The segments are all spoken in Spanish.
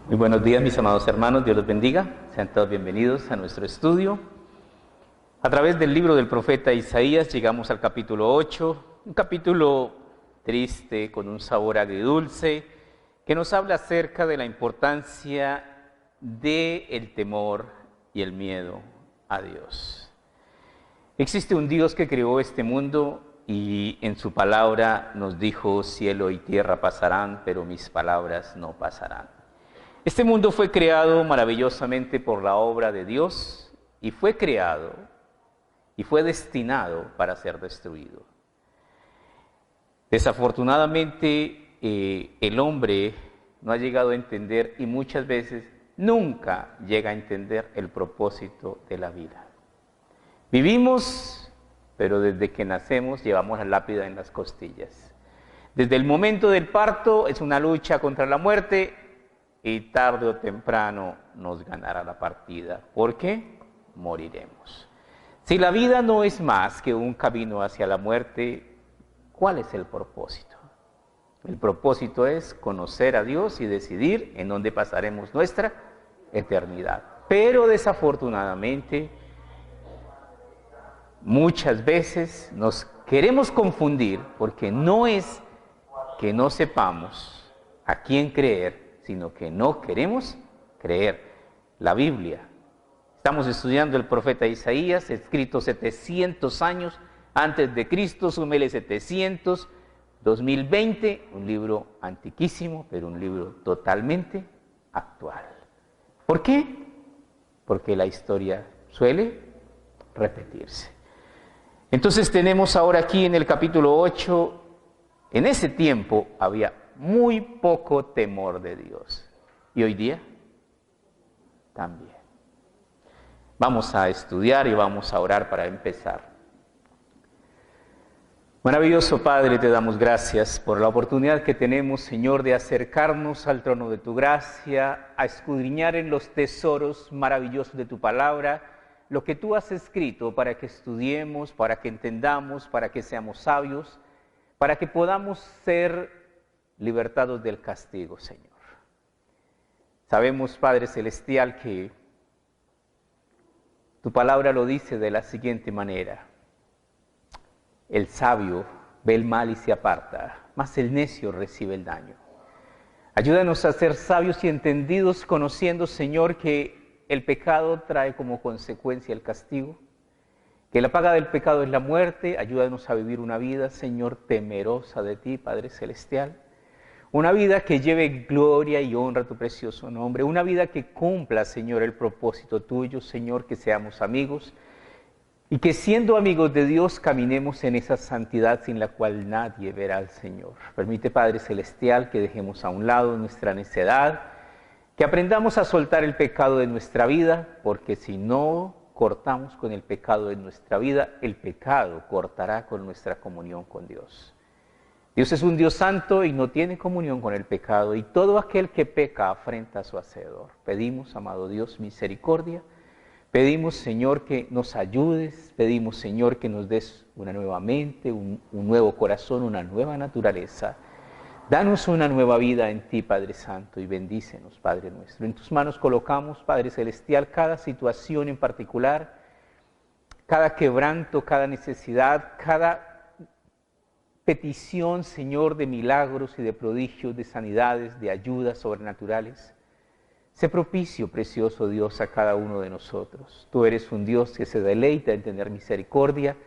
Muy buenos días, mis amados hermanos, Dios los bendiga. Sean todos bienvenidos a nuestro estudio. A través del libro del profeta Isaías llegamos al capítulo 8, un capítulo triste, con un sabor agridulce, que nos habla acerca de la importancia del temor y el miedo a Dios. Existe un Dios que creó este mundo y en su palabra nos dijo: cielo y tierra pasarán, pero mis palabras no pasarán. Este mundo fue creado maravillosamente por la obra de Dios y fue creado y fue destinado para ser destruido. Desafortunadamente, el hombre no ha llegado a entender y muchas veces nunca llega a entender el propósito de la vida. Vivimos, pero desde que nacemos llevamos la lápida en las costillas. Desde el momento del parto es una lucha contra la muerte, y tarde o temprano nos ganará la partida. ¿Por qué? Moriremos. Si la vida no es más que un camino hacia la muerte, ¿cuál es el propósito? El propósito es conocer a Dios y decidir en dónde pasaremos nuestra eternidad. Pero desafortunadamente, muchas veces nos queremos confundir porque no es que no sepamos a quién creer, sino que no queremos creer. La Biblia. Estamos estudiando el profeta Isaías, escrito 700 años antes de Cristo, súmele 700, 2020, un libro antiquísimo, pero un libro totalmente actual. ¿Por qué? Porque la historia suele repetirse. Entonces tenemos ahora aquí en el capítulo 8, en ese tiempo había muy poco temor de Dios. ¿Y hoy día? También. Vamos a estudiar y vamos a orar para empezar. Maravilloso Padre, te damos gracias por la oportunidad que tenemos, Señor, de acercarnos al trono de tu gracia, a escudriñar en los tesoros maravillosos de tu palabra, lo que tú has escrito para que estudiemos, para que entendamos, para que seamos sabios, para que podamos ser libertados del castigo, Señor. Sabemos, Padre Celestial, que tu palabra lo dice de la siguiente manera: el sabio ve el mal y se aparta, mas el necio recibe el daño. Ayúdanos a ser sabios y entendidos, conociendo, Señor, que el pecado trae como consecuencia el castigo, que la paga del pecado es la muerte. Ayúdanos a vivir una vida, Señor, temerosa de ti, Padre Celestial. Una vida que lleve gloria y honra a tu precioso nombre. Una vida que cumpla, Señor, el propósito tuyo, Señor, que seamos amigos. Y que siendo amigos de Dios, caminemos en esa santidad sin la cual nadie verá al Señor. Permite, Padre Celestial, que dejemos a un lado nuestra necedad, que aprendamos a soltar el pecado de nuestra vida, porque si no cortamos con el pecado de nuestra vida, el pecado cortará con nuestra comunión con Dios. Dios es un Dios santo y no tiene comunión con el pecado, y todo aquel que peca afrenta a su Hacedor. Pedimos, amado Dios, misericordia. Pedimos, Señor, que nos ayudes. Pedimos, Señor, que nos des una nueva mente, un nuevo corazón, una nueva naturaleza. Danos una nueva vida en ti, Padre Santo, y bendícenos, Padre nuestro. En tus manos colocamos, Padre Celestial, cada situación en particular, cada quebranto, cada necesidad, cada petición, Señor, de milagros y de prodigios, de sanidades, de ayudas sobrenaturales. Sé propicio, precioso Dios, a cada uno de nosotros. Tú eres un Dios que se deleita en tener misericordia,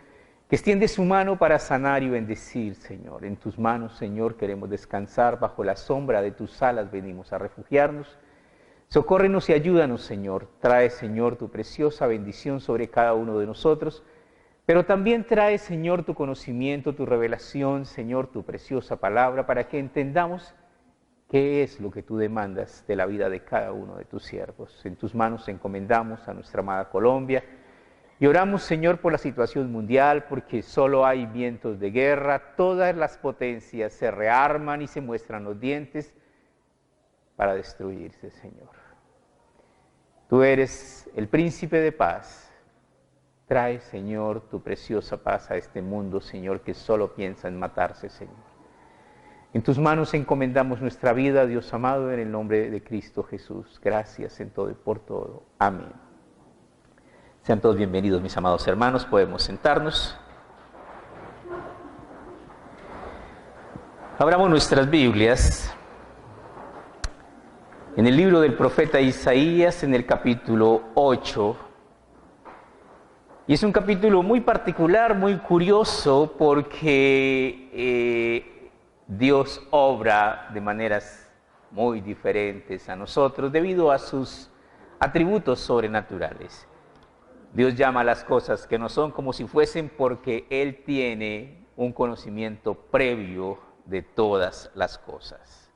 que extiende su mano para sanar y bendecir, Señor. En tus manos, Señor, queremos descansar, bajo la sombra de tus alas venimos a refugiarnos. Socórrenos y ayúdanos, Señor. Trae, Señor, tu preciosa bendición sobre cada uno de nosotros, pero también trae, Señor, tu conocimiento, tu revelación, Señor, tu preciosa palabra, para que entendamos qué es lo que tú demandas de la vida de cada uno de tus siervos. En tus manos encomendamos a nuestra amada Colombia y oramos, Señor, por la situación mundial, porque solo hay vientos de guerra. Todas las potencias se rearman y se muestran los dientes para destruirse, Señor. Tú eres el príncipe de paz. Trae, Señor, tu preciosa paz a este mundo, Señor, que solo piensa en matarse, Señor. En tus manos encomendamos nuestra vida, Dios amado, en el nombre de Cristo Jesús. Gracias en todo y por todo. Amén. Sean todos bienvenidos, mis amados hermanos. Podemos sentarnos. Abramos nuestras Biblias en el libro del profeta Isaías, en el capítulo 8. Y es un capítulo muy particular, muy curioso, porque Dios obra de maneras muy diferentes a nosotros debido a sus atributos sobrenaturales. Dios llama a las cosas que no son como si fuesen, porque Él tiene un conocimiento previo de todas las cosas.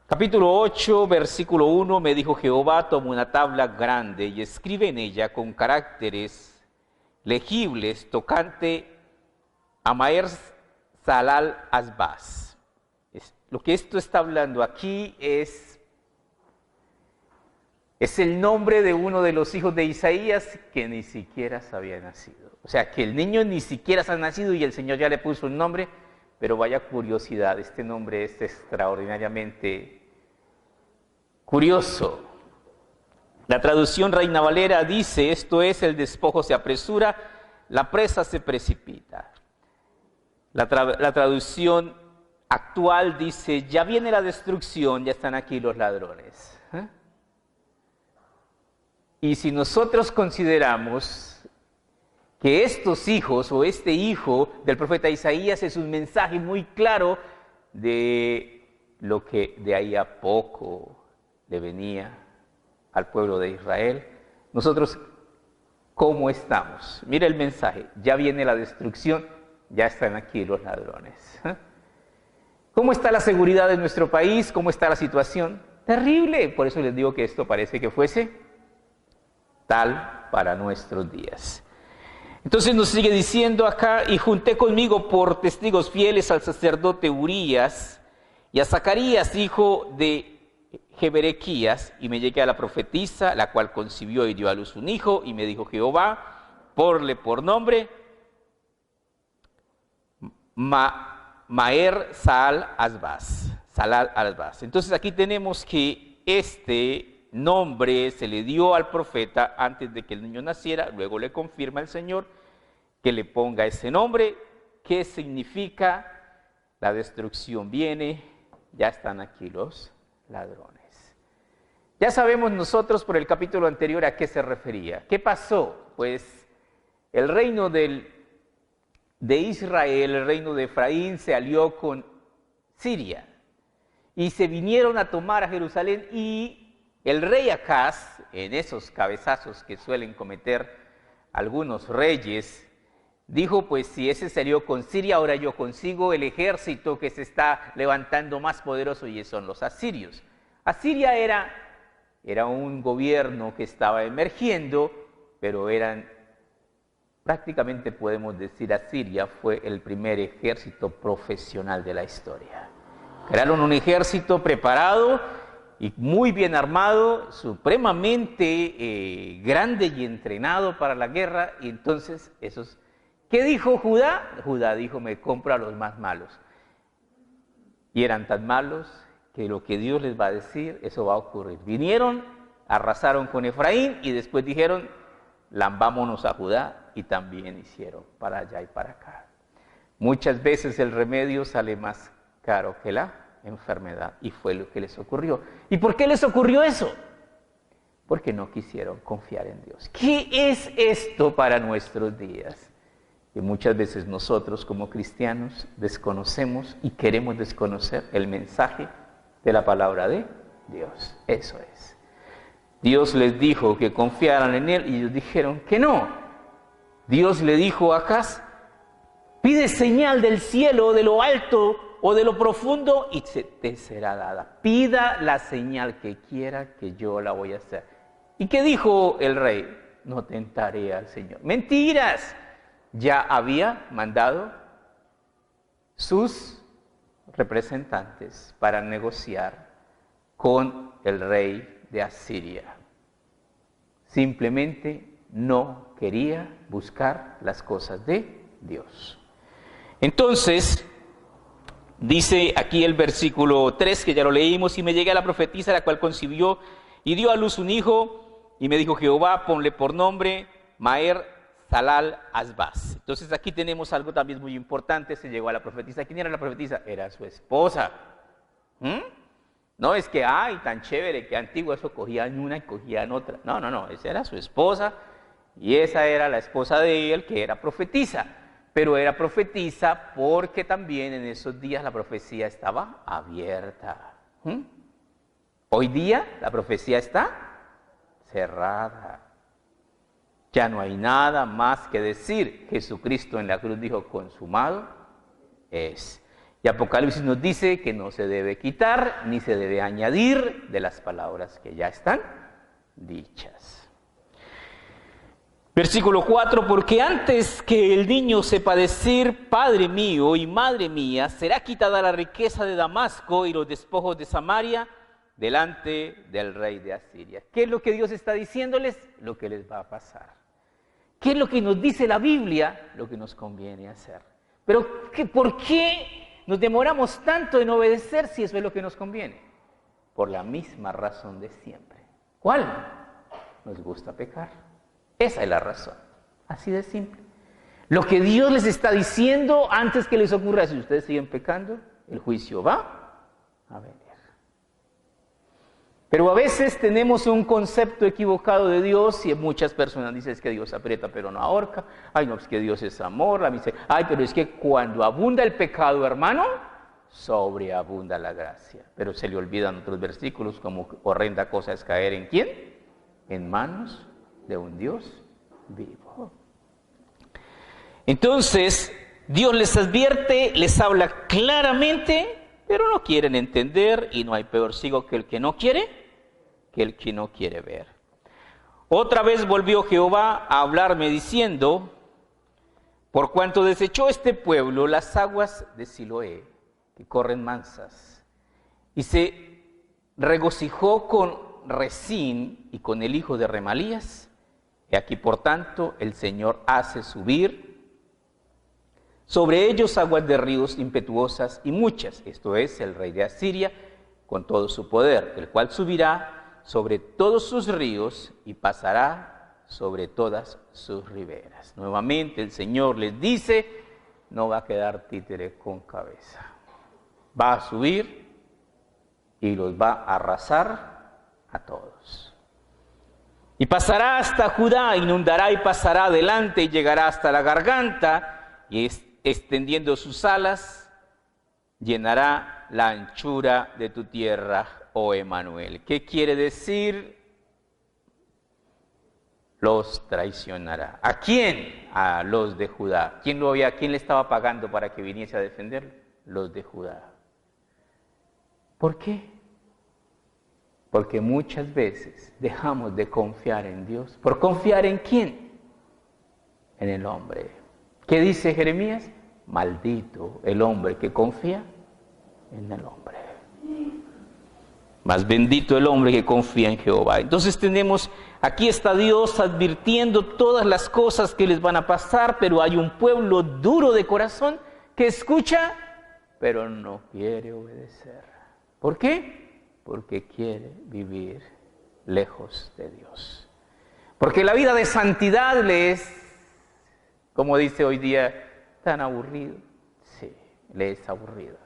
Capítulo 8, versículo 1, me dijo Jehová, toma una tabla grande y escribe en ella con caracteres legibles tocante a Maher Salal Asbaz. Lo que esto está hablando aquí es el nombre de uno de los hijos de Isaías que ni siquiera se había nacido. O sea, que el niño ni siquiera se ha nacido y el Señor ya le puso un nombre, pero vaya curiosidad, este nombre es extraordinariamente curioso. La traducción Reina Valera dice, esto es, el despojo se apresura, la presa se precipita. La traducción actual dice, ya viene la destrucción, ya están aquí los ladrones. Y si nosotros consideramos que estos hijos o este hijo del profeta Isaías es un mensaje muy claro de lo que de ahí a poco le venía al pueblo de Israel, nosotros, ¿cómo estamos? Mira el mensaje, ya viene la destrucción, ya están aquí los ladrones. ¿Cómo está la seguridad de nuestro país? ¿Cómo está la situación? Terrible, por eso les digo que esto parece que fuese tal para nuestros días. Entonces nos sigue diciendo acá, y junté conmigo por testigos fieles al sacerdote Urías y a Zacarías, hijo de Jeberequías, y me llegué a la profetisa, la cual concibió y dio a luz un hijo, y me dijo Jehová, ponle por nombre Maher Salal Asbaz. Entonces aquí tenemos que este nombre se le dio al profeta antes de que el niño naciera, luego le confirma el Señor que le ponga ese nombre. ¿Qué significa? La destrucción viene, ya están aquí los ladrones. Ya sabemos nosotros por el capítulo anterior a qué se refería. ¿Qué pasó? Pues el reino de Israel, el reino de Efraín, se alió con Siria y se vinieron a tomar a Jerusalén, y el rey Acaz, en esos cabezazos que suelen cometer algunos reyes, dijo, pues si ese se alió con Siria, ahora yo consigo el ejército que se está levantando más poderoso, y son los asirios. Asiria era un gobierno que estaba emergiendo, pero prácticamente podemos decir, Asiria fue el primer ejército profesional de la historia. Crearon un ejército preparado y muy bien armado, supremamente grande y entrenado para la guerra. Y entonces, ¿qué dijo Judá? Judá dijo, me compro a los más malos. Y eran tan malos que lo que Dios les va a decir, eso va a ocurrir. Vinieron, arrasaron con Efraín y después dijeron, lambámonos a Judá, y también hicieron para allá y para acá. Muchas veces el remedio sale más caro que la enfermedad, y fue lo que les ocurrió. ¿Y por qué les ocurrió eso? Porque no quisieron confiar en Dios. ¿Qué es esto para nuestros días? Que muchas veces nosotros como cristianos desconocemos y queremos desconocer el mensaje de la palabra de Dios. Eso es. Dios les dijo que confiaran en Él y ellos dijeron que no. Dios le dijo a Acaz, pide señal del cielo, de lo alto o de lo profundo, y te será dada. Pida la señal que quiera, que yo la voy a hacer. ¿Y qué dijo el rey? No tentaré al Señor. ¡Mentiras! Ya había mandado sus representantes para negociar con el rey de Asiria. Simplemente no quería buscar las cosas de Dios. Entonces, Dice aquí el versículo 3, que ya lo leímos: y me llegué a la profetisa, la cual concibió y dio a luz un hijo, y me dijo Jehová, ponle por nombre Maher Zalal Asbaz. Entonces aquí tenemos algo también muy importante. Se llegó a la profetisa. ¿Quién era la profetisa? Era su esposa. No es que, ay, tan chévere, que antiguo, eso cogían una y cogían otra. No, esa era su esposa, y esa era la esposa de él, que era profetisa. Pero era profetisa porque también en esos días la profecía estaba abierta. Hoy día la profecía está cerrada. Ya no hay nada más que decir. Jesucristo en la cruz dijo: consumado es. Y Apocalipsis nos dice que no se debe quitar ni se debe añadir de las palabras que ya están dichas. Versículo 4: porque antes que el niño sepa decir Padre mío y Madre mía, será quitada la riqueza de Damasco y los despojos de Samaria delante del rey de Asiria. ¿Qué es lo que Dios está diciéndoles? Lo que les va a pasar. ¿Qué es lo que nos dice la Biblia? Lo que nos conviene hacer. Pero ¿por qué nos demoramos tanto en obedecer si eso es lo que nos conviene? Por la misma razón de siempre. ¿Cuál? Nos gusta pecar. Esa es la razón. Así de simple. Lo que Dios les está diciendo antes que les ocurra, si ustedes siguen pecando, el juicio va a venir. Pero a veces tenemos un concepto equivocado de Dios, y muchas personas dicen que Dios aprieta pero no ahorca. Ay, no, es que Dios es amor. Ay, pero es que cuando abunda el pecado, hermano, sobreabunda la gracia. Pero se le olvidan otros versículos, como horrenda cosa es caer ¿en quién? En manos de un Dios vivo. Entonces, Dios les advierte, les habla claramente, pero no quieren entender, y no hay peor ciego que el que no quiere ver. Otra vez volvió Jehová a hablarme diciendo: por cuanto desechó este pueblo las aguas de Siloé, que corren mansas, y se regocijó con Resín y con el hijo de Remalías, y aquí por tanto el Señor hace subir sobre ellos aguas de ríos impetuosas y muchas. Esto es el rey de Asiria con todo su poder, el cual subirá sobre todos sus ríos y pasará sobre todas sus riberas. Nuevamente el Señor les dice: no va a quedar títere con cabeza. Va a subir y los va a arrasar a todos. Y pasará hasta Judá, inundará y pasará adelante y llegará hasta la garganta, y extendiendo sus alas, llenará la anchura de tu tierra, oh Emanuel. ¿Qué quiere decir? Los traicionará. ¿A quién? A los de Judá. ¿Quién le estaba pagando para que viniese a defenderlo? Los de Judá. ¿Por qué? Porque muchas veces dejamos de confiar en Dios. ¿Por confiar en quién? En el hombre. ¿Qué dice Jeremías? Maldito el hombre que confía en el hombre. Más bendito el hombre que confía en Jehová. Entonces aquí está Dios advirtiendo todas las cosas que les van a pasar, pero hay un pueblo duro de corazón que escucha, pero no quiere obedecer. ¿Por qué? Porque quiere vivir lejos de Dios. Porque la vida de santidad le es, como dice hoy día, tan aburrido. Sí, le es aburrido.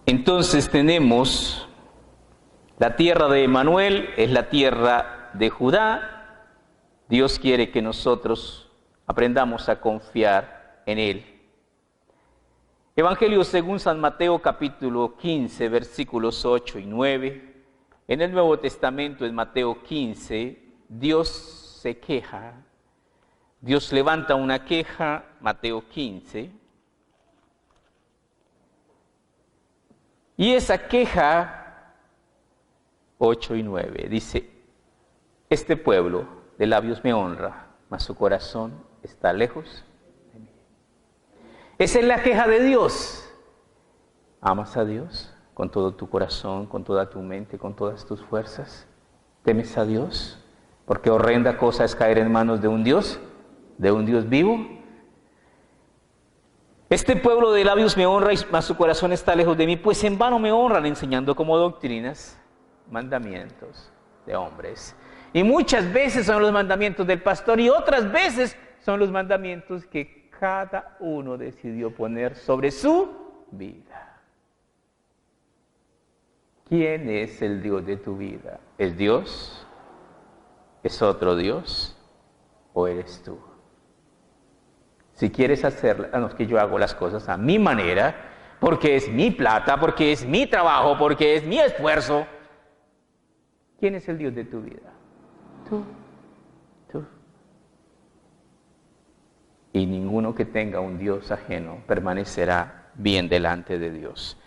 Entonces tenemos la tierra de Emanuel, es la tierra de Judá. Dios quiere que nosotros aprendamos a confiar en Él. Evangelio según San Mateo capítulo 15, versículos 8 y 9. En el Nuevo Testamento, en Mateo 15, Dios se queja. Dios levanta una queja, Mateo 15. Y esa queja, 8 y 9, dice: este pueblo de labios me honra, mas su corazón está lejos de mí. Esa es la queja de Dios. ¿Amas a Dios con todo tu corazón, con toda tu mente, con todas tus fuerzas? ¿Temes a Dios? Porque horrenda cosa es caer en manos de un Dios de un Dios vivo. Este pueblo de labios me honra, mas su corazón está lejos de mí, pues en vano me honran enseñando como doctrinas mandamientos de hombres. Y muchas veces son los mandamientos del pastor y otras veces son los mandamientos que cada uno decidió poner sobre su vida. ¿Quién es el Dios de tu vida? ¿Es Dios? ¿Es otro Dios? ¿O eres tú? Si quieres hacer, no, es que yo hago las cosas a mi manera, porque es mi plata, porque es mi trabajo, porque es mi esfuerzo. ¿Quién es el Dios de tu vida? Tú. Y ninguno que tenga un Dios ajeno permanecerá bien delante de Dios.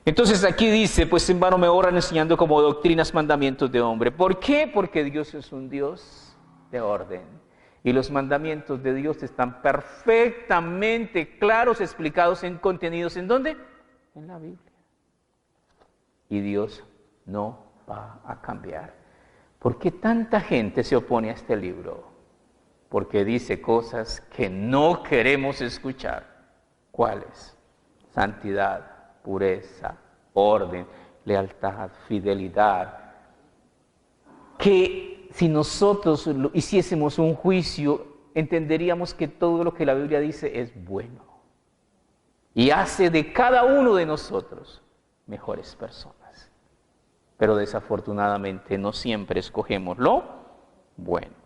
Entonces aquí dice, pues en vano me honran enseñando como doctrinas mandamientos de hombre. ¿Por qué? Porque Dios es un Dios de orden. Y los mandamientos de Dios están perfectamente claros, explicados en contenidos. ¿En dónde? En la Biblia. Y Dios no va a cambiar. ¿Por qué tanta gente se opone a este libro? Porque dice cosas que no queremos escuchar. ¿Cuáles? Santidad, pureza, orden, lealtad, fidelidad. Que si nosotros hiciésemos un juicio, entenderíamos que todo lo que la Biblia dice es bueno. Y hace de cada uno de nosotros mejores personas. Pero desafortunadamente no siempre escogemos lo bueno.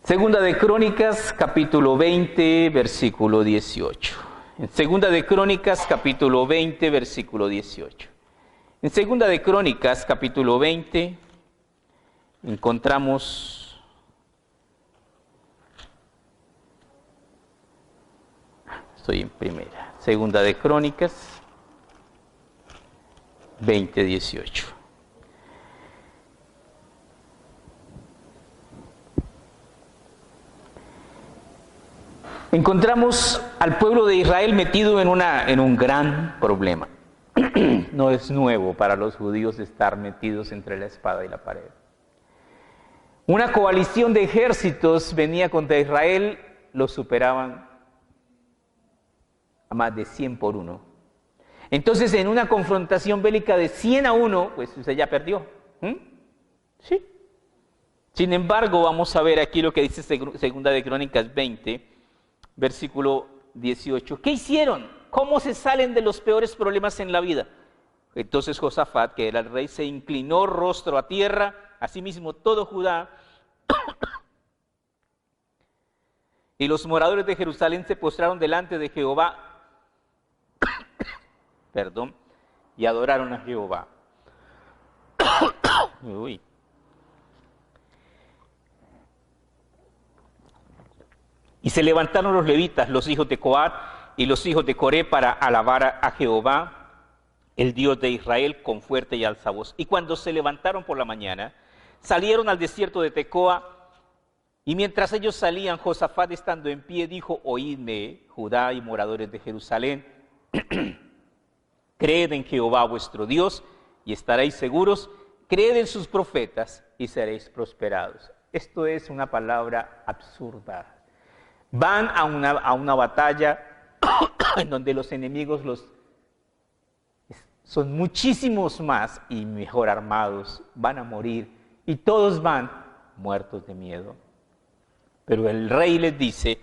Segunda de Crónicas, capítulo 20, versículo 18. En Segunda de Crónicas, capítulo 20, versículo 18. En Segunda de Crónicas, capítulo 20, encontramos estoy en primera. Segunda de Crónicas, 20, 18. Encontramos al pueblo de Israel metido en un gran problema. No es nuevo para los judíos estar metidos entre la espada y la pared. Una coalición de ejércitos venía contra Israel, los superaban a más de 100 por 1. Entonces, en una confrontación bélica de 100 a 1, pues usted ya perdió. Sí. Sin embargo, vamos a ver aquí lo que dice Segunda de Crónicas 20, versículo 18. ¿Qué hicieron? ¿Cómo se salen de los peores problemas en la vida? Entonces Josafat, que era el rey, se inclinó rostro a tierra, asimismo todo Judá, y los moradores de Jerusalén se postraron delante de Jehová, y adoraron a Jehová. Uy. Y se levantaron los levitas, los hijos de Coat y los hijos de Coré, para alabar a Jehová, el Dios de Israel, con fuerte y alta voz. Y cuando se levantaron por la mañana, salieron al desierto de Tecoa, y mientras ellos salían, Josafat, estando en pie, dijo: oídme, Judá y moradores de Jerusalén, creed en Jehová vuestro Dios y estaréis seguros, creed en sus profetas y seréis prosperados. Esto es una palabra absurda. Van a una batalla en donde los enemigos son muchísimos más y mejor armados, van a morir y todos van muertos de miedo. Pero el rey les dice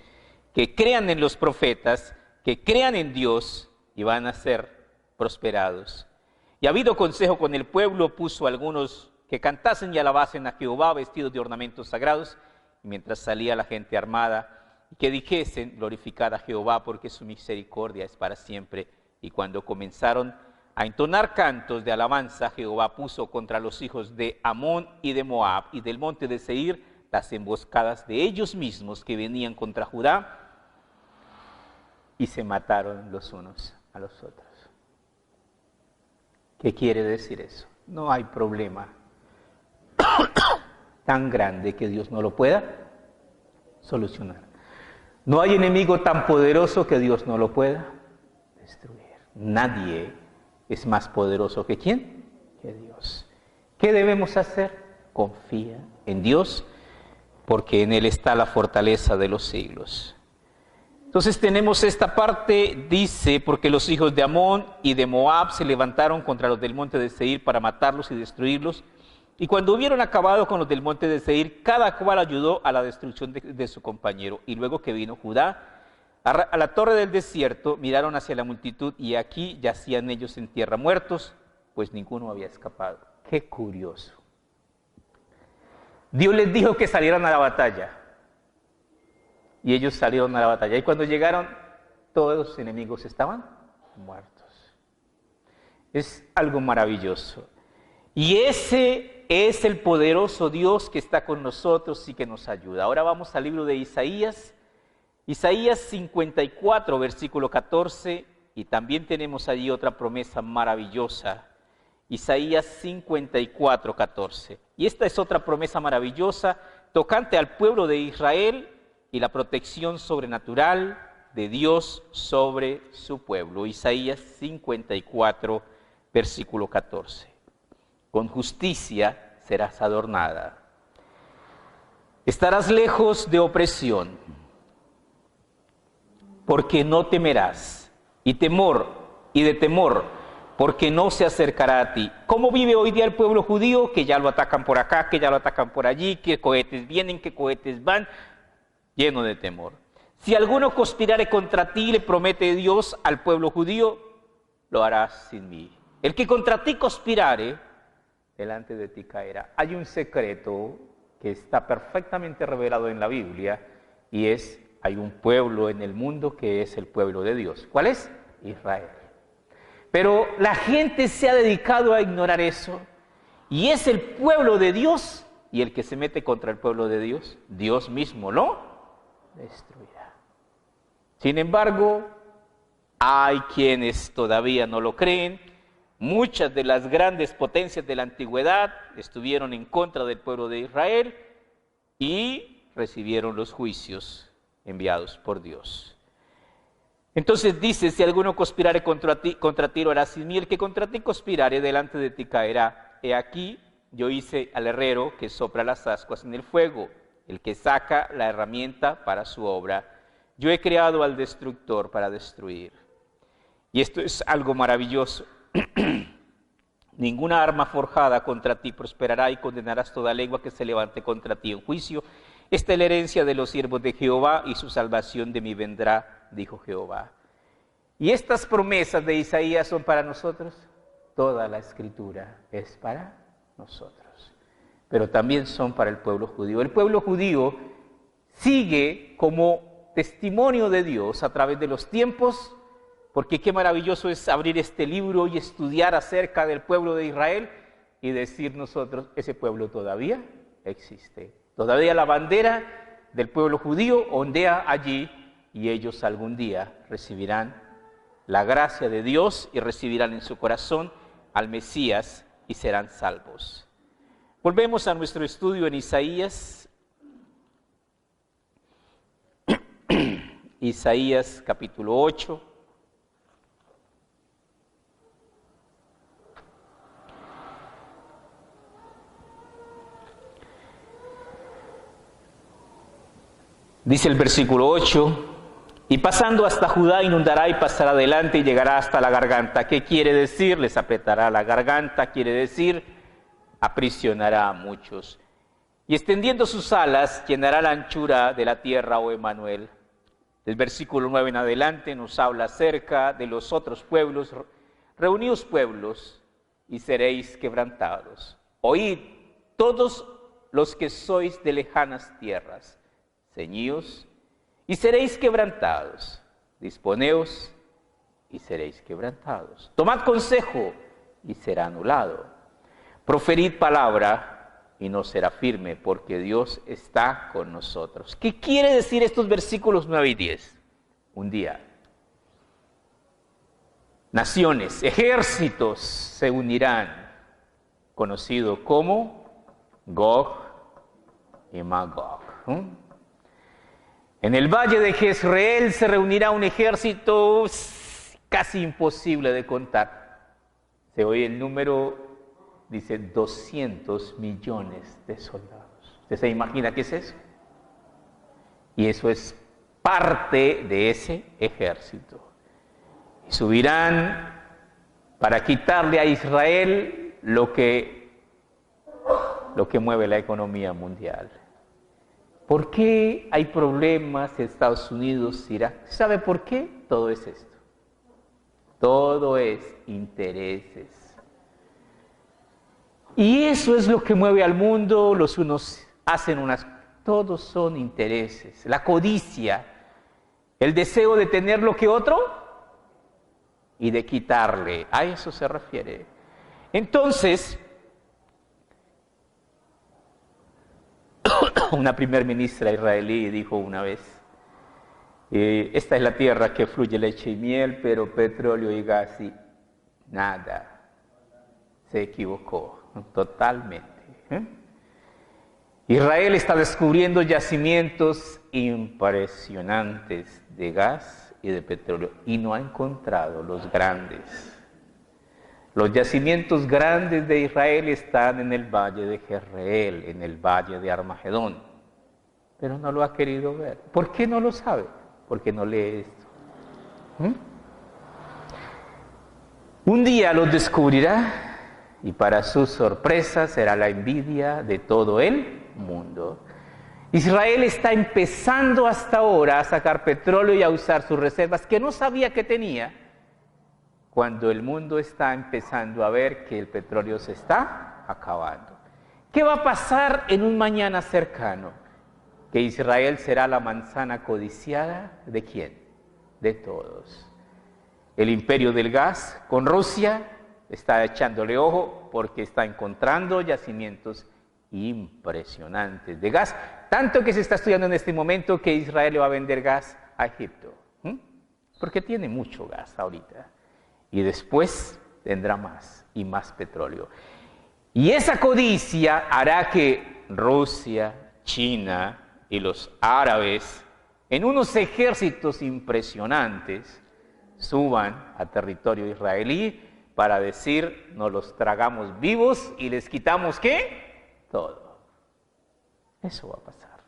que crean en los profetas, que crean en Dios y van a ser prosperados. Y habido consejo con el pueblo, puso a algunos que cantasen y alabasen a Jehová vestidos de ornamentos sagrados, y mientras salía la gente armada, que dijesen: glorificad a Jehová, porque su misericordia es para siempre. Y cuando comenzaron a entonar cantos de alabanza, Jehová puso contra los hijos de Amón y de Moab y del monte de Seir las emboscadas de ellos mismos que venían contra Judá, y se mataron los unos a los otros. ¿Qué quiere decir eso? No hay problema tan grande que Dios no lo pueda solucionar. No hay enemigo tan poderoso que Dios no lo pueda destruir. Nadie es más poderoso que ¿quién? Que Dios. ¿Qué debemos hacer? Confía en Dios, porque en Él está la fortaleza de los siglos. Entonces tenemos esta parte, dice, porque los hijos de Amón y de Moab se levantaron contra los del monte de Seir para matarlos y destruirlos. Y cuando hubieron acabado con los del monte de Seir, cada cual ayudó a la destrucción de su compañero. Y luego que vino Judá a la torre del desierto, miraron hacia la multitud y aquí yacían ellos en tierra muertos, pues ninguno había escapado. Qué curioso. Dios les dijo que salieran a la batalla. Y ellos salieron a la batalla. Y cuando llegaron, todos los enemigos estaban muertos. Es algo maravilloso. Y ese es el poderoso Dios que está con nosotros y que nos ayuda. Ahora vamos al libro de Isaías. Isaías 54, versículo 14. Y también tenemos allí otra promesa maravillosa. Isaías 54, 14. Y esta es otra promesa maravillosa tocante al pueblo de Israel y la protección sobrenatural de Dios sobre su pueblo. Isaías 54, versículo 14. Con justicia serás adornada. Estarás lejos de opresión, porque no temerás, y de temor, porque no se acercará a ti. ¿Cómo vive hoy día el pueblo judío? Que ya lo atacan por acá, que ya lo atacan por allí, que cohetes vienen, que cohetes van, lleno de temor. Si alguno conspirare contra ti, le promete Dios al pueblo judío, lo harás sin mí. El que contra ti conspirare, delante de ti caerá. Hay un secreto que está perfectamente revelado en la Biblia y hay un pueblo en el mundo que es el pueblo de Dios. ¿Cuál es? Israel. Pero la gente se ha dedicado a ignorar eso y es el pueblo de Dios y el que se mete contra el pueblo de Dios, Dios mismo lo destruirá. Sin embargo, hay quienes todavía no lo creen. Muchas de las grandes potencias de la antigüedad estuvieron en contra del pueblo de Israel y recibieron los juicios enviados por Dios. Entonces dice, si alguno conspirare contra ti lo hará sin mí, el que contra ti conspirare delante de ti caerá. He aquí, yo hice al herrero que sopla las ascuas en el fuego, el que saca la herramienta para su obra. Yo he creado al destructor para destruir. Y esto es algo maravilloso. Ninguna arma forjada contra ti prosperará y condenarás toda lengua que se levante contra ti en juicio. Esta es la herencia de los siervos de Jehová y su salvación de mí vendrá, dijo Jehová. ¿Y estas promesas de Isaías son para nosotros? Toda la escritura es para nosotros, pero también son para el pueblo judío. El pueblo judío sigue como testimonio de Dios a través de los tiempos, porque qué maravilloso es abrir este libro y estudiar acerca del pueblo de Israel y decir nosotros, ese pueblo todavía existe. Todavía la bandera del pueblo judío ondea allí y ellos algún día recibirán la gracia de Dios y recibirán en su corazón al Mesías y serán salvos. Volvemos a nuestro estudio en Isaías. Isaías capítulo 8. Dice el versículo 8, y pasando hasta Judá inundará y pasará adelante y llegará hasta la garganta. ¿Qué quiere decir? Les apretará la garganta, quiere decir, aprisionará a muchos. Y extendiendo sus alas, llenará la anchura de la tierra, oh Emmanuel. El versículo 9 en adelante nos habla acerca de los otros pueblos. Reuníos pueblos y seréis quebrantados. Oíd todos los que sois de lejanas tierras. Ceñíos y seréis quebrantados, disponeos y seréis quebrantados. Tomad consejo y será anulado. Proferid palabra y no será firme, porque Dios está con nosotros. ¿Qué quiere decir estos versículos 9 y 10? Un día, naciones, ejércitos se unirán, conocido como Gog y Magog. En el valle de Jezreel se reunirá un ejército casi imposible de contar. Se oye el número dice 200 millones de soldados. ¿Usted se imagina qué es eso? Y eso es parte de ese ejército. Y subirán para quitarle a Israel lo que mueve la economía mundial. ¿Por qué hay problemas en Estados Unidos, Irak? ¿Sabe por qué? Todo es esto. Todo es intereses. Y eso es lo que mueve al mundo. Los unos hacen unas... Todos son intereses. La codicia, el deseo de tener lo que otro y de quitarle. A eso se refiere. Entonces, una primer ministra israelí dijo una vez, esta es la tierra que fluye leche y miel, pero petróleo y gas y nada. Se equivocó totalmente. Israel está descubriendo yacimientos impresionantes de gas y de petróleo y no ha encontrado los grandes. Los yacimientos grandes de Israel están en el valle de Jezreel, en el valle de Armagedón, pero no lo ha querido ver. ¿Por qué no lo sabe? Porque no lee esto. Un día los descubrirá y para su sorpresa será la envidia de todo el mundo. Israel está empezando hasta ahora a sacar petróleo y a usar sus reservas que no sabía que tenía, cuando el mundo está empezando a ver que el petróleo se está acabando. ¿Qué va a pasar en un mañana cercano? Que Israel será la manzana codiciada ¿de quién? De todos. El imperio del gas con Rusia está echándole ojo porque está encontrando yacimientos impresionantes de gas, tanto que se está estudiando en este momento que Israel le va a vender gas a Egipto, porque tiene mucho gas ahorita, y después tendrá más y más petróleo. Y esa codicia hará que Rusia, China y los árabes, en unos ejércitos impresionantes, suban a territorio israelí para decir, nos los tragamos vivos y les quitamos, ¿qué? Todo. Eso va a pasar.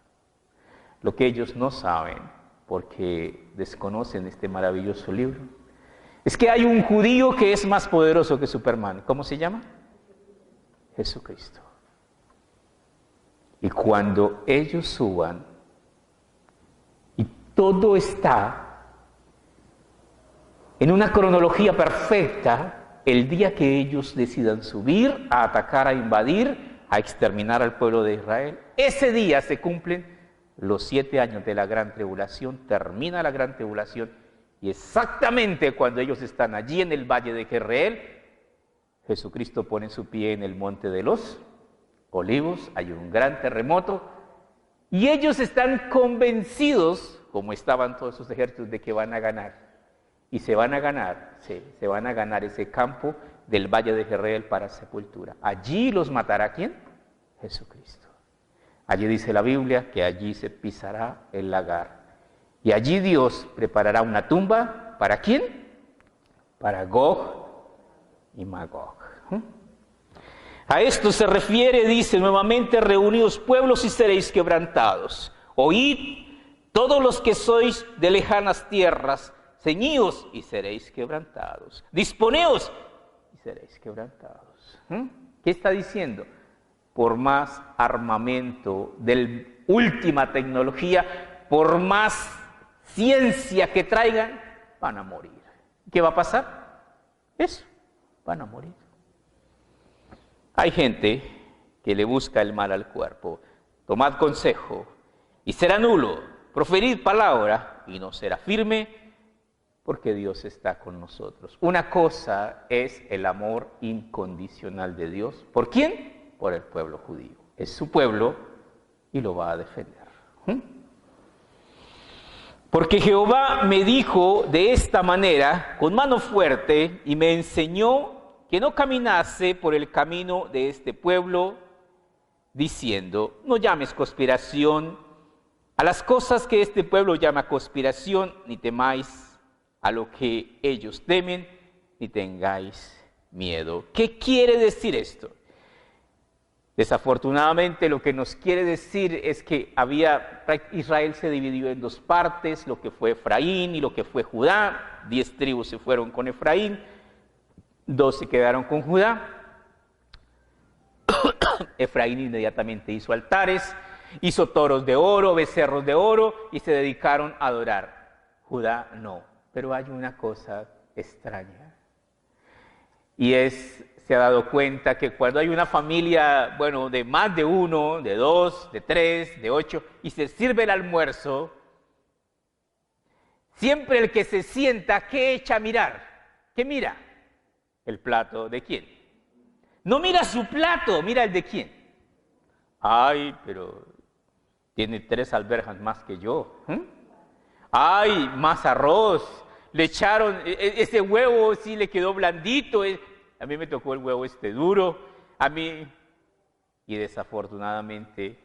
Lo que ellos no saben, porque desconocen este maravilloso libro, es que hay un judío que es más poderoso que Superman. ¿Cómo se llama? Jesucristo. Y cuando ellos suban, y todo está en una cronología perfecta, el día que ellos decidan subir a atacar, a invadir, a exterminar al pueblo de Israel, ese día se cumplen los 7 años de la gran tribulación, termina la gran tribulación, y exactamente cuando ellos están allí en el valle de Jezreel, Jesucristo pone su pie en el monte de los Olivos, hay un gran terremoto, y ellos están convencidos, como estaban todos sus ejércitos, de que van a ganar. Y se van a ganar ese campo del valle de Jezreel para sepultura. Allí los matará ¿quién? Jesucristo. Allí dice la Biblia que allí se pisará el lagar. Y allí Dios preparará una tumba, ¿para quién? Para Gog y Magog. A esto se refiere, dice nuevamente, reunidos pueblos y seréis quebrantados. Oíd todos los que sois de lejanas tierras, ceñíos y seréis quebrantados. Disponeos y seréis quebrantados. ¿Qué está diciendo? Por más armamento de última tecnología, por más ciencia que traigan, van a morir. ¿Qué va a pasar? Eso, van a morir. Hay gente que le busca el mal al cuerpo. Tomad consejo y será nulo. Proferid palabra y no será firme, porque Dios está con nosotros. Una cosa es el amor incondicional de Dios. ¿Por quién? Por el pueblo judío. Es su pueblo y lo va a defender. Porque Jehová me dijo de esta manera, con mano fuerte, y me enseñó que no caminase por el camino de este pueblo, diciendo, no llames conspiración a las cosas que este pueblo llama conspiración, ni temáis a lo que ellos temen, ni tengáis miedo. ¿Qué quiere decir esto? Desafortunadamente, lo que nos quiere decir es que Israel se dividió en dos partes, lo que fue Efraín y lo que fue Judá. 10 tribus se fueron con Efraín, 2 se quedaron con Judá. Efraín inmediatamente hizo altares, hizo toros de oro, becerros de oro y se dedicaron a adorar. Judá no. Pero hay una cosa extraña. Y se ha dado cuenta que cuando hay una familia, bueno, de más de 1, de 2, de 3, de 8, y se sirve el almuerzo, siempre el que se sienta, ¿qué echa a mirar? ¿Qué mira? ¿El plato de quién? No mira su plato, mira el de quién. Ay, pero tiene 3 alberjas más que yo. Ay, más arroz. Le echaron, ese huevo sí le quedó blandito. A mí me tocó el huevo duro. A mí, y desafortunadamente,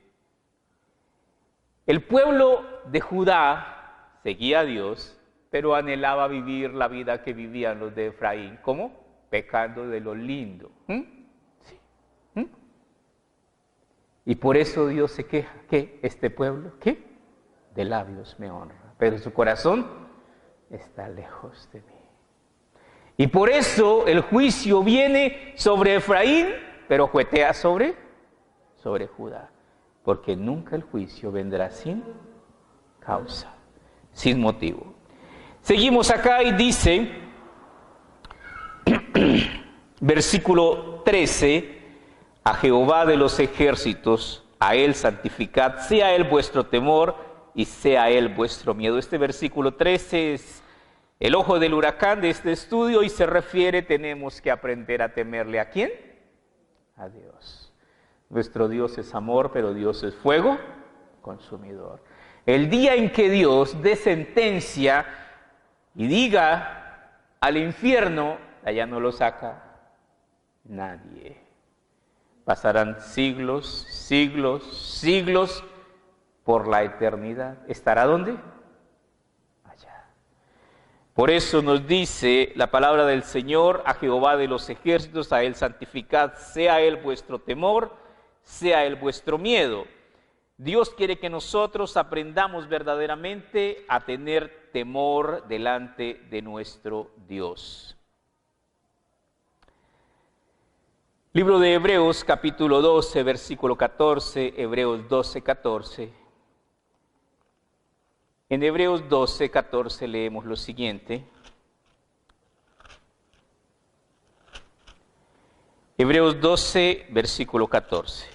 el pueblo de Judá seguía a Dios, pero anhelaba vivir la vida que vivían los de Efraín. ¿Cómo? Pecando de lo lindo. Sí. Y por eso Dios se queja. ¿Qué? Este pueblo, ¿qué? De labios me honra, pero su corazón está lejos de mí. Y por eso el juicio viene sobre Efraín, pero juetea sobre Judá. Porque nunca el juicio vendrá sin causa, sin motivo. Seguimos acá y dice, versículo 13, a Jehová de los ejércitos, a Él santificad, sea Él vuestro temor y sea Él vuestro miedo. Este versículo 13 es el ojo del huracán de este estudio y se refiere, tenemos que aprender a temerle ¿a quién? A Dios. Nuestro Dios es amor, pero Dios es fuego consumidor. El día en que Dios dé sentencia y diga al infierno, allá no lo saca nadie. Pasarán siglos, siglos, siglos por la eternidad. ¿Estará dónde? Allá. Por eso nos dice la palabra del Señor, a Jehová de los ejércitos, a Él santificad, sea Él vuestro temor, sea Él vuestro miedo. Dios quiere que nosotros aprendamos verdaderamente a tener temor delante de nuestro Dios. Libro de Hebreos, capítulo 12, versículo 14, Hebreos 12, 14. En Hebreos 12, 14 leemos lo siguiente. Hebreos 12, versículo 14.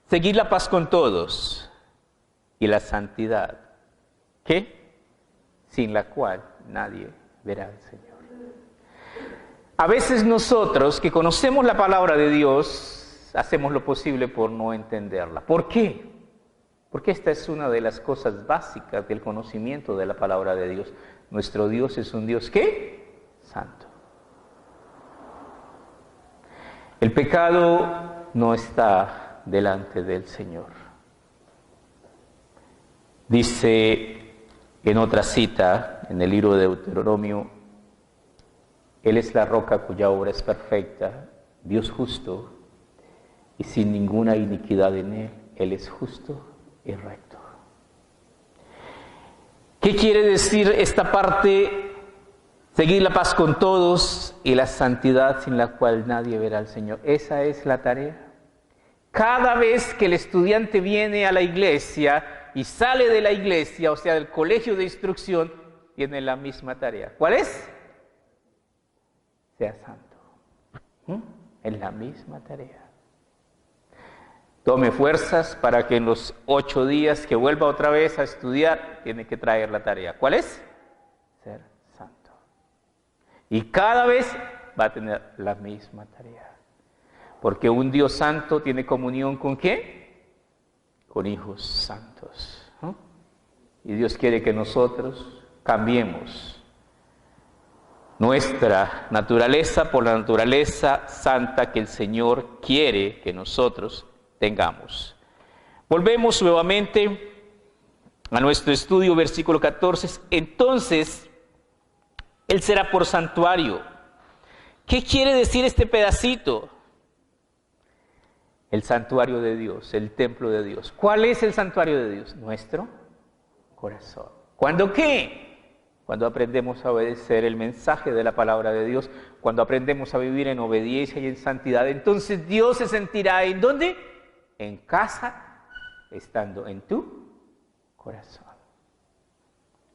Seguid la paz con todos y la santidad, ¿qué? Sin la cual nadie verá al Señor. A veces nosotros que conocemos la palabra de Dios, hacemos lo posible por no entenderla. ¿Por qué? Porque esta es una de las cosas básicas del conocimiento de la palabra de Dios. Nuestro Dios es un Dios, ¿qué? Santo. El pecado no está delante del Señor. Dice en otra cita, en el libro de Deuteronomio, Él es la roca cuya obra es perfecta, Dios justo, y sin ninguna iniquidad en Él. Él es justo y recto. ¿Qué quiere decir esta parte? Seguir la paz con todos y la santidad sin la cual nadie verá al Señor. Esa es la tarea. Cada vez que el estudiante viene a la iglesia y sale de la iglesia, o sea, del colegio de instrucción, tiene la misma tarea. ¿Cuál es? Sea santo. Es la misma tarea. Tome fuerzas para que en los 8 días que vuelva otra vez a estudiar, tiene que traer la tarea. ¿Cuál es? Ser santo. Y cada vez va a tener la misma tarea. Porque un Dios santo tiene comunión ¿con qué? Con hijos santos. Y Dios quiere que nosotros cambiemos nuestra naturaleza por la naturaleza santa que el Señor quiere que nosotros tengamos. Volvemos nuevamente a nuestro estudio, versículo 14. Entonces, Él será por santuario. ¿Qué quiere decir este pedacito? el santuario de Dios, el templo de Dios. ¿Cuál es el santuario de Dios? Nuestro corazón. ¿Cuándo qué? Cuando aprendemos a obedecer el mensaje de la palabra de Dios, cuando aprendemos a vivir en obediencia y en santidad, entonces Dios se sentirá ¿en dónde? En casa, estando en tu corazón.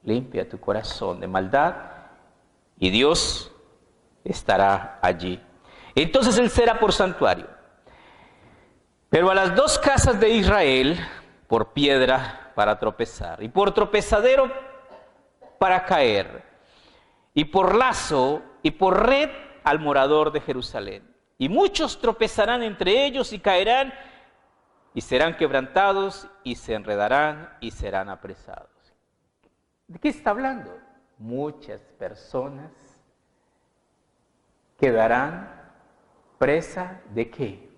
Limpia tu corazón de maldad y Dios estará allí. Entonces Él será por santuario. Pero a las dos casas de Israel, por piedra para tropezar, y por tropezadero para caer, y por lazo y por red al morador de Jerusalén. Y muchos tropezarán entre ellos y caerán, y serán quebrantados, y se enredarán, y serán apresados. ¿De qué está hablando? Muchas personas quedarán presa ¿de qué?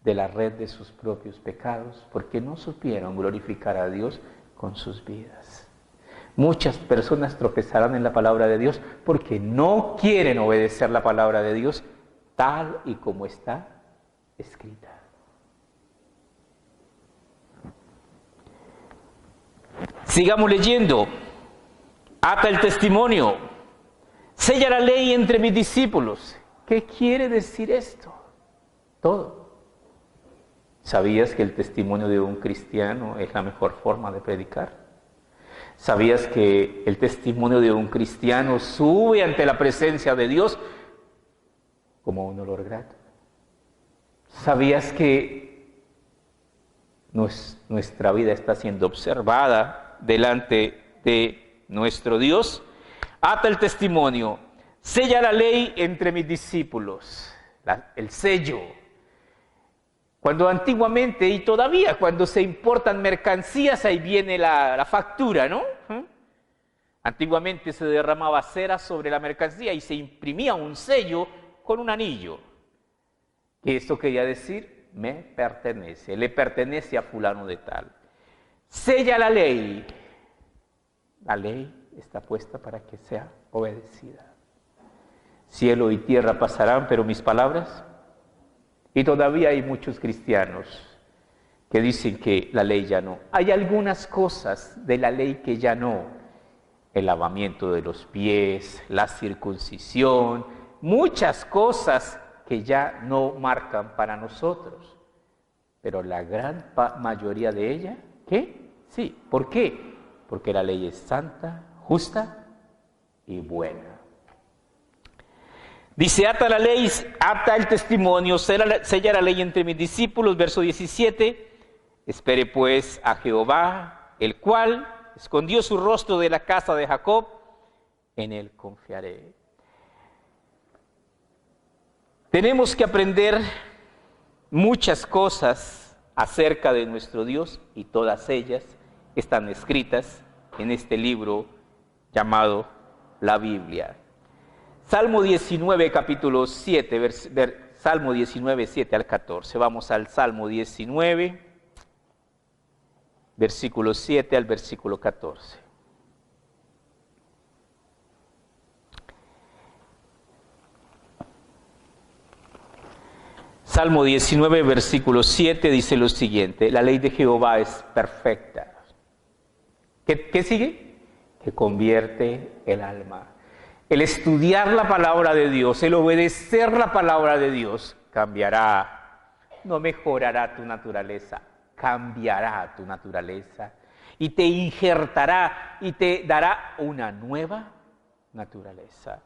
De la red de sus propios pecados, porque no supieron glorificar a Dios con sus vidas. Muchas personas tropezarán en la palabra de Dios porque no quieren obedecer la palabra de Dios tal y como está escrita. Sigamos leyendo. Ata el testimonio, sella la ley entre mis discípulos. ¿Qué quiere decir esto? Todo. ¿Sabías que el testimonio de un cristiano es la mejor forma de predicar? ¿Sabías que el testimonio de un cristiano sube ante la presencia de Dios como un olor grato? ¿Sabías que nuestra vida está siendo observada delante de nuestro Dios? Ata el testimonio, sella la ley entre mis discípulos, el sello. Cuando antiguamente y todavía cuando se importan mercancías, ahí viene la factura, ¿no? Antiguamente se derramaba cera sobre la mercancía y se imprimía un sello con un anillo. Que esto quería decir, me pertenece, le pertenece a fulano de tal. Sella la ley. La ley está puesta para que sea obedecida. Cielo y tierra pasarán, pero mis palabras... Y todavía hay muchos cristianos que dicen que la ley ya no. Hay algunas cosas de la ley que ya no. El lavamiento de los pies, la circuncisión, muchas cosas que ya no marcan para nosotros. Pero la gran mayoría de ella, ¿qué? Sí. ¿Por qué? Porque la ley es santa, justa y buena. Dice, ata la ley, ata el testimonio, sella la ley entre mis discípulos, verso 17. Espere pues a Jehová, el cual escondió su rostro de la casa de Jacob, en él confiaré. Tenemos que aprender muchas cosas acerca de nuestro Dios y todas ellas están escritas en este libro llamado la Biblia. Salmo 19, capítulo 7, Salmo 19, 7 al 14. Vamos al Salmo 19, versículo 7 al versículo 14. Salmo 19, versículo 7 dice lo siguiente: la ley de Jehová es perfecta. ¿Qué sigue? Que convierte el alma. El estudiar la palabra de Dios, el obedecer la palabra de Dios, cambiará, no mejorará tu naturaleza, cambiará tu naturaleza y te injertará y te dará una nueva naturaleza.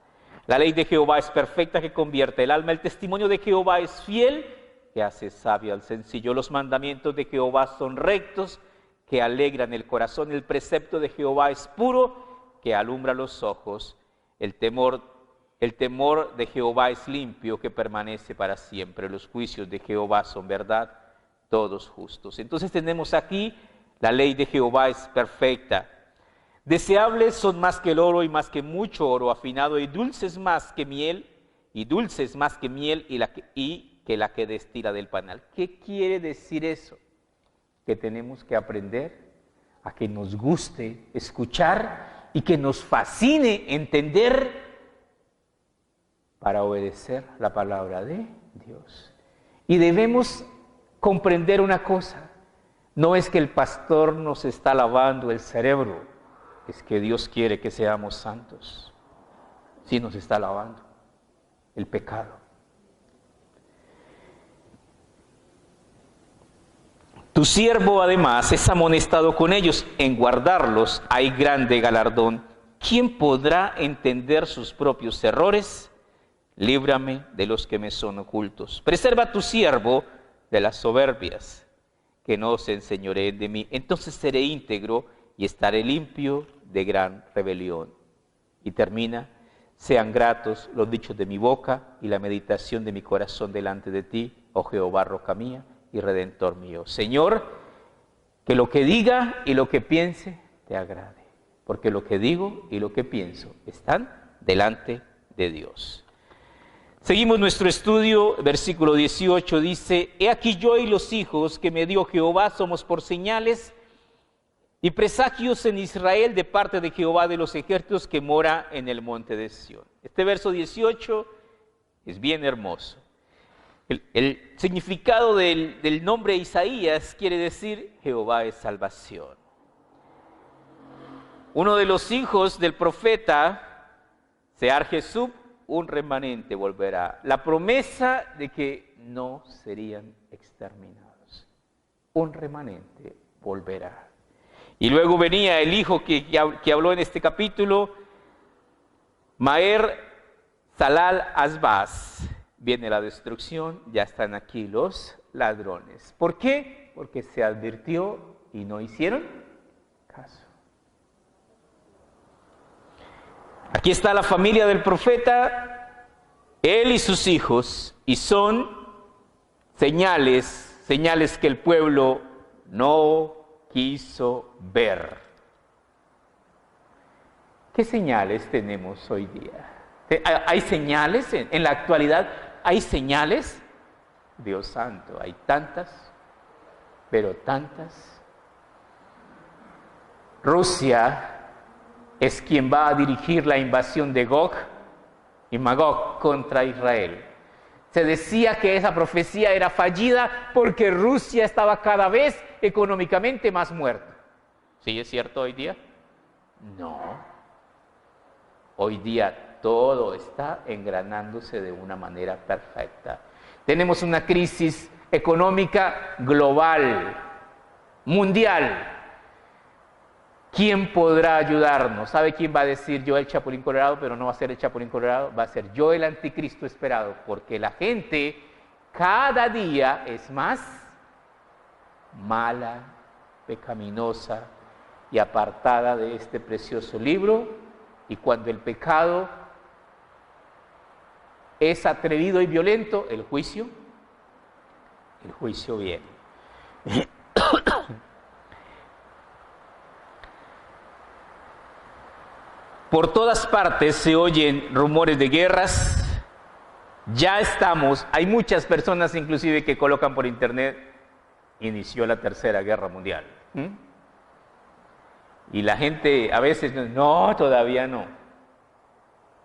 La ley de Jehová es perfecta, que convierte el alma. El testimonio de Jehová es fiel, que hace sabio al sencillo. Los mandamientos de Jehová son rectos, que alegran el corazón. El precepto de Jehová es puro, que alumbra los ojos. El temor de Jehová es limpio, que permanece para siempre. Los juicios de Jehová son verdad, todos justos. Entonces tenemos aquí, la ley de Jehová es perfecta. Deseables son más que el oro y más que mucho oro afinado, y dulces más que miel, y que la que destila del panal. ¿Qué quiere decir eso? Que tenemos que aprender a que nos guste escuchar y que nos fascine entender para obedecer la palabra de Dios. Y debemos comprender una cosa, no es que el pastor nos está lavando el cerebro, es que Dios quiere que seamos santos. Sí nos está lavando el pecado. Tu siervo además es amonestado con ellos, en guardarlos hay grande galardón. ¿Quién podrá entender sus propios errores? Líbrame de los que me son ocultos. Preserva a tu siervo de las soberbias, que no se enseñoreen de mí. Entonces seré íntegro y estaré limpio de gran rebelión. Y termina, sean gratos los dichos de mi boca y la meditación de mi corazón delante de ti, oh Jehová, roca mía y redentor mío. Señor, que lo que diga y lo que piense te agrade, porque lo que digo y lo que pienso están delante de Dios. Seguimos nuestro estudio, versículo 18 dice, he aquí yo y los hijos que me dio Jehová somos por señales y presagios en Israel de parte de Jehová de los ejércitos que mora en el monte de Sión. Este verso 18 es bien hermoso. El significado del nombre Isaías quiere decir Jehová es salvación. Uno de los hijos del profeta, Sear-Jesub, un remanente volverá. La promesa de que no serían exterminados. Un remanente volverá. Y luego venía el hijo que habló en este capítulo, Maher Salal Asbaz. Viene la destrucción, ya están aquí los ladrones. ¿Por qué? Porque se advirtió y no hicieron caso. Aquí está la familia del profeta, él y sus hijos, y son señales que el pueblo no quiso ver. ¿Qué señales tenemos hoy día? ¿Hay señales en la actualidad? ¿Hay señales? Dios santo, hay tantas, pero tantas. Rusia es quien va a dirigir la invasión de Gog y Magog contra Israel. Se decía que esa profecía era fallida porque Rusia estaba cada vez económicamente más muerta. ¿Sí es cierto hoy día? No. Hoy día todo está engranándose de una manera perfecta. Tenemos una crisis económica global, mundial. ¿Quién podrá ayudarnos? ¿Sabe quién va a decir yo el Chapulín Colorado? Pero no va a ser el Chapulín Colorado, va a ser yo el anticristo esperado, porque la gente cada día es más mala, pecaminosa y apartada de este precioso libro, y cuando el pecado es atrevido y violento, el juicio viene. Por todas partes se oyen rumores de guerras. Ya estamos, hay muchas personas inclusive que colocan por internet, inició la Tercera Guerra Mundial. Y la gente a veces, no, todavía no.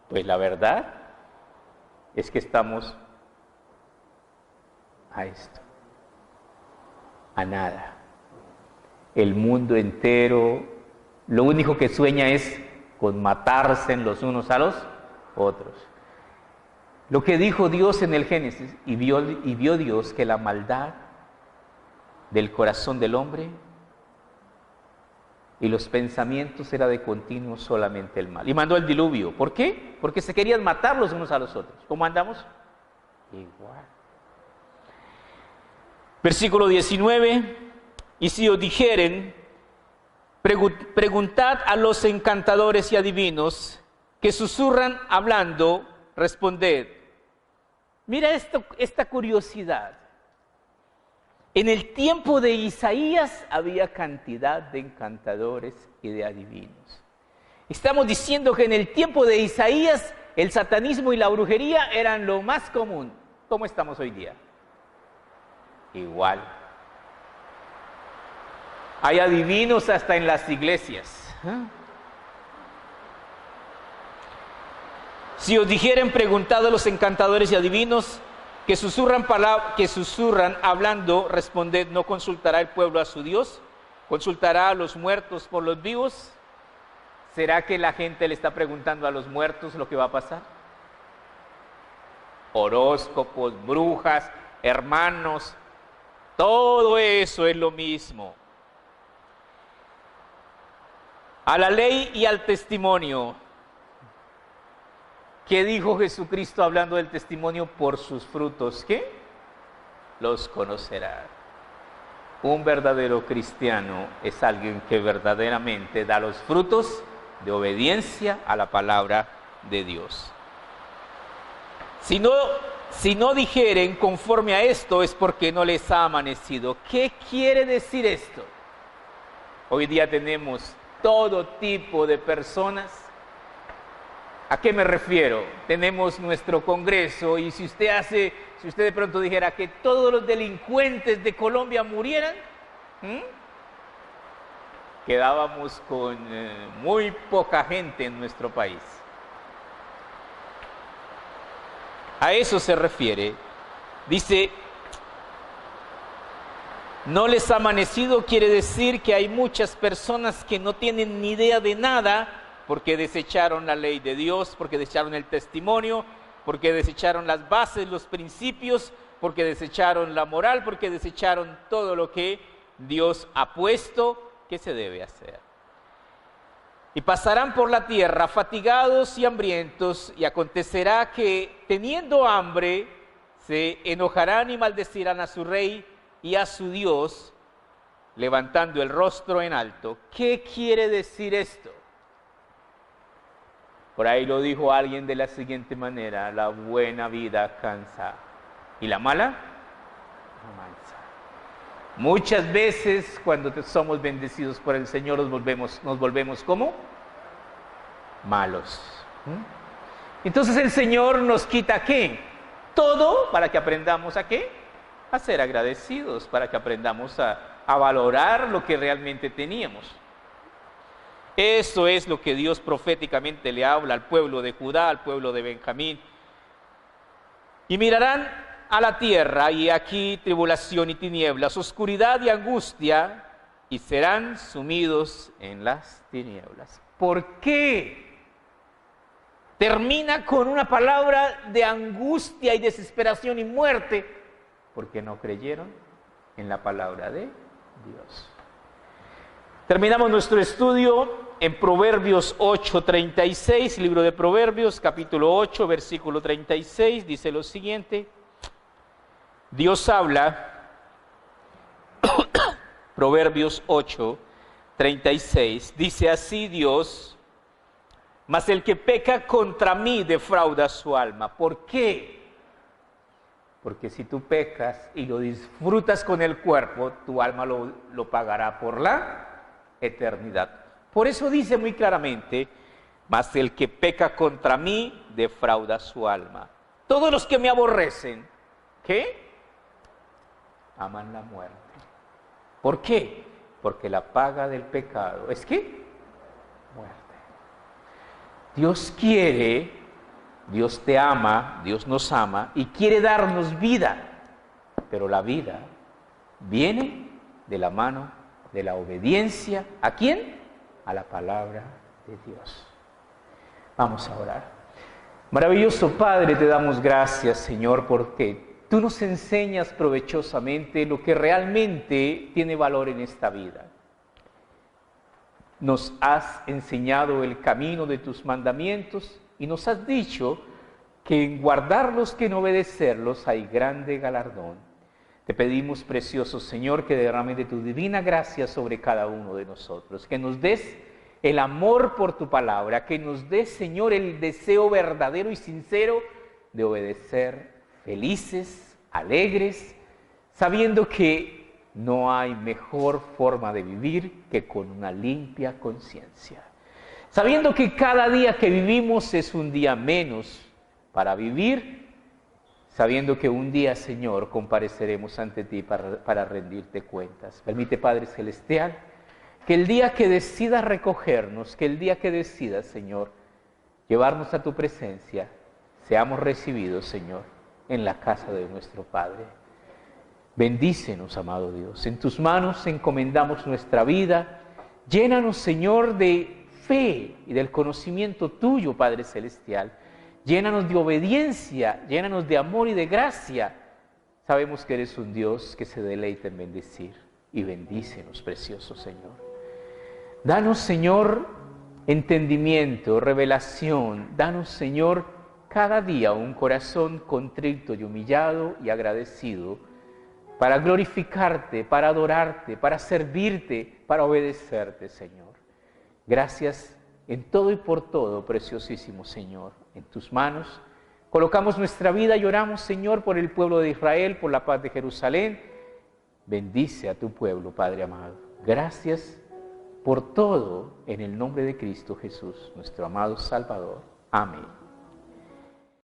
Pues la verdad es que estamos a esto, a nada. El mundo entero, lo único que sueña es con matarse los unos a los otros. Lo que dijo Dios en el Génesis, y vio Dios que la maldad del corazón del hombre y los pensamientos era de continuo solamente el mal. Y mandó el diluvio. ¿Por qué? Porque se querían matar los unos a los otros. ¿Cómo andamos? Igual. Versículo 19. Y si os dijeren, preguntad a los encantadores y adivinos que susurran hablando, responded. Mira esta curiosidad. En el tiempo de Isaías había cantidad de encantadores y de adivinos. Estamos diciendo que en el tiempo de Isaías el satanismo y la brujería eran lo más común. ¿Cómo estamos hoy día? Igual. Hay adivinos hasta en las iglesias. Si os dijeren, preguntad a los encantadores y adivinos que susurran hablando, responded, ¿no consultará el pueblo a su Dios? ¿Consultará a los muertos por los vivos? ¿Será que la gente le está preguntando a los muertos lo que va a pasar? Horóscopos, brujas, hermanos, todo eso es lo mismo. A la ley y al testimonio. ¿Qué dijo Jesucristo hablando del testimonio? Por sus frutos, ¿qué? Los conocerá. Un verdadero cristiano es alguien que verdaderamente da los frutos de obediencia a la palabra de Dios. Si no dijeren conforme a esto es porque no les ha amanecido. ¿Qué quiere decir esto? Hoy día tenemos todo tipo de personas. ¿A qué me refiero? Tenemos nuestro Congreso y si usted de pronto dijera que todos los delincuentes de Colombia murieran, quedábamos con muy poca gente en nuestro país. A eso se refiere. Dice, no les ha amanecido, quiere decir que hay muchas personas que no tienen ni idea de nada porque desecharon la ley de Dios, porque desecharon el testimonio, porque desecharon las bases, los principios, porque desecharon la moral, porque desecharon todo lo que Dios ha puesto que se debe hacer. Y pasarán por la tierra fatigados y hambrientos, y acontecerá que teniendo hambre se enojarán y maldecirán a su rey y a su Dios, levantando el rostro en alto. ¿Qué quiere decir esto? Por ahí lo dijo alguien de la siguiente manera: la buena vida cansa y la mala amansa. Muchas veces cuando somos bendecidos por el Señor nos volvemos ¿cómo? Malos. Entonces el Señor nos quita ¿qué? Todo para que aprendamos ¿a qué? A ser agradecidos, para que aprendamos a valorar lo que realmente teníamos. Eso es lo que Dios proféticamente le habla al pueblo de Judá, al pueblo de Benjamín. Y mirarán a la tierra, y aquí tribulación y tinieblas, oscuridad y angustia, y serán sumidos en las tinieblas. ¿Por qué? Termina con una palabra de angustia y desesperación y muerte, porque no creyeron en la palabra de Dios. Terminamos nuestro estudio en Proverbios 8:36, libro de Proverbios, capítulo 8, versículo 36, dice lo siguiente. Dios habla, Proverbios 8:36, dice así Dios: mas el que peca contra mí defrauda su alma. ¿Por qué? Porque si tú pecas y lo disfrutas con el cuerpo, tu alma lo pagará por la eternidad. Por eso dice muy claramente: mas el que peca contra mí defrauda su alma. Todos los que me aborrecen, ¿qué? Aman la muerte. ¿Por qué? Porque la paga del pecado es ¿qué? Muerte. Dios quiere, Dios te ama, Dios nos ama y quiere darnos vida, pero la vida viene de la mano de la obediencia. ¿A quién? A la palabra de Dios. Vamos a orar. Maravilloso Padre, te damos gracias, Señor, porque tú nos enseñas provechosamente lo que realmente tiene valor en esta vida. Nos has enseñado el camino de tus mandamientos y nos has dicho que en guardarlos, que en obedecerlos, hay grande galardón. Te pedimos, precioso Señor, que derrames de tu divina gracia sobre cada uno de nosotros, que nos des el amor por tu palabra, que nos des, Señor, el deseo verdadero y sincero de obedecer felices, alegres, sabiendo que no hay mejor forma de vivir que con una limpia conciencia. Sabiendo que cada día que vivimos es un día menos para vivir, sabiendo que un día, Señor, compareceremos ante ti para rendirte cuentas. Permite, Padre Celestial, que el día que decidas recogernos, que el día que decidas, Señor, llevarnos a tu presencia, seamos recibidos, Señor, en la casa de nuestro Padre. Bendícenos, amado Dios. En tus manos encomendamos nuestra vida. Llénanos, Señor, de fe y del conocimiento tuyo, Padre Celestial. Llénanos de obediencia, llénanos de amor y de gracia. Sabemos que eres un Dios que se deleita en bendecir. Y bendícenos, precioso Señor. Danos, Señor, entendimiento, revelación. Danos, Señor, cada día un corazón contrito y humillado y agradecido para glorificarte, para adorarte, para servirte, para obedecerte, Señor. Gracias en todo y por todo, preciosísimo Señor. En tus manos colocamos nuestra vida y oramos, Señor, por el pueblo de Israel, por la paz de Jerusalén. Bendice a tu pueblo, Padre amado. Gracias por todo, en el nombre de Cristo Jesús, nuestro amado Salvador. Amén.